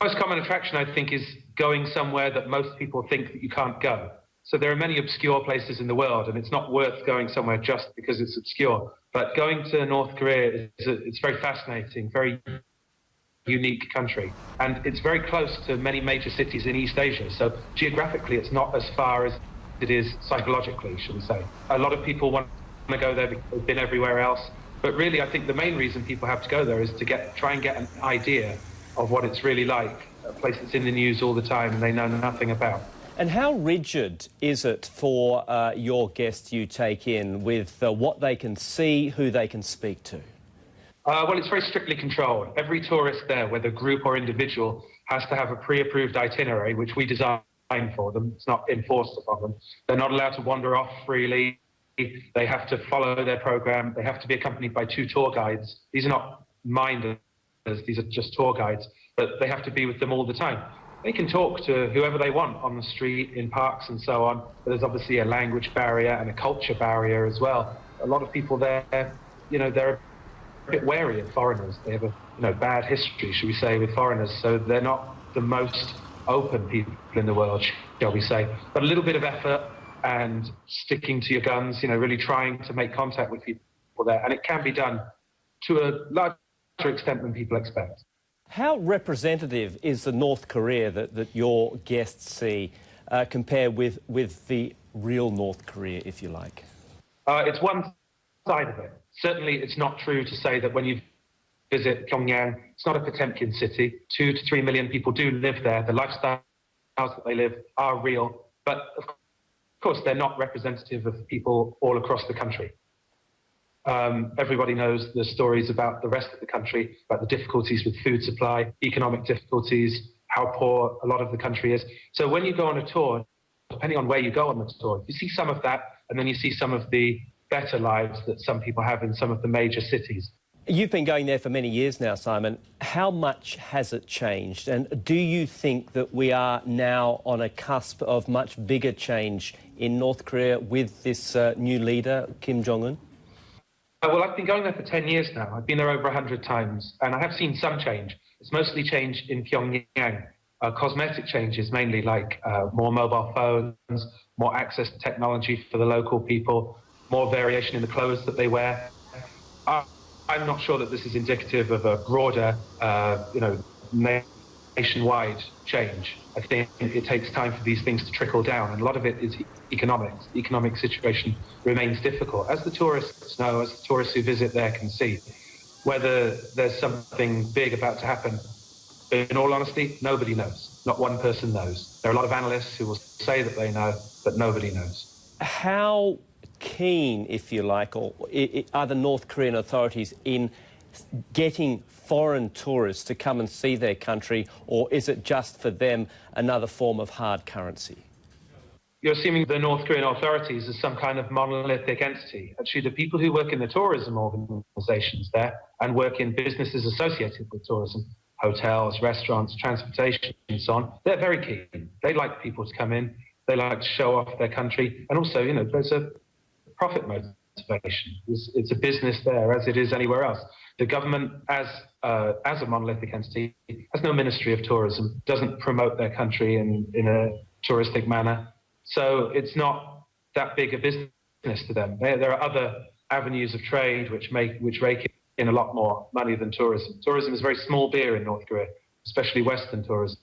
most common attraction, I think, is going somewhere that most people think that you can't go. So there are many obscure places in the world, and it's not worth going somewhere just because it's obscure. But going to North Korea, it's very fascinating, very unique country. And it's very close to many major cities in East Asia. So geographically, it's not as far as it is psychologically, shall we say. A lot of people want to go there because they've been everywhere else. But really, I think the main reason people have to go there is to try and get an idea of what it's really like, a place that's in the news all the time and they know nothing about. And how rigid is it for your guests you take in with what they can see, who they can speak to? Well, it's very strictly controlled. Every tourist there, whether group or individual, has to have a pre-approved itinerary, which we design for them. It's not enforced upon them. They're not allowed to wander off freely. They have to follow their program. They have to be accompanied by 2 tour guides. These are not minders, these are just tour guides, but they have to be with them all the time. They can talk to whoever they want on the street, in parks and so on, but there's obviously a language barrier and a culture barrier as well. A lot of people there, they're a bit wary of foreigners. They have a bad history, should we say, with foreigners, so they're not the most open people in the world, shall we say. But a little bit of effort and sticking to your guns, really trying to make contact with people there, and it can be done to a larger extent than people expect. How representative is the North Korea that your guests see compared with the real North Korea, if you like? It's one side of it. Certainly, it's not true to say that when you visit Pyongyang, it's not a Potemkin city. 2 to 3 million people do live there. The lifestyles that they live are real. But, of course, they're not representative of people all across the country. Everybody knows the stories about the rest of the country, about the difficulties with food supply, economic difficulties, how poor a lot of the country is. So when you go on a tour, depending on where you go on the tour, you see some of that, and then you see some of the better lives that some people have in some of the major cities. You've been going there for many years now, Simon. How much has it changed? And do you think that we are now on a cusp of much bigger change in North Korea with this new leader, Kim Jong-un? Well, I've been going there for 10 years now. I've been there over 100 times, and I have seen some change. It's mostly change in Pyongyang. Cosmetic changes, mainly like more mobile phones, more access to technology for the local people, more variation in the clothes that they wear. I'm not sure that this is indicative of a broader, nationwide change. I think it takes time for these things to trickle down, and a lot of it is economics. The economic situation remains difficult, as the tourists know, as the tourists who visit there can see. Whether there's something big about to happen, in all honesty, nobody knows. Not one person knows. There are a lot of analysts who will say that they know, but nobody knows. How keen, if you like, or are the North Korean authorities in getting foreign tourists to come and see their country, or is it just for them another form of hard currency? You're assuming the North Korean authorities as some kind of monolithic entity. Actually, the people who work in the tourism organisations there and work in businesses associated with tourism, hotels, restaurants, transportation and so on, they're very keen. They like people to come in, they like to show off their country, and also, there's a profit motivation. It's a business there, as it is anywhere else. The government, as a monolithic entity, has no Ministry of Tourism, doesn't promote their country in a touristic manner. So it's not that big a business to them. There are other avenues of trade which rake in a lot more money than tourism. Tourism is very small beer in North Korea, especially Western tourism.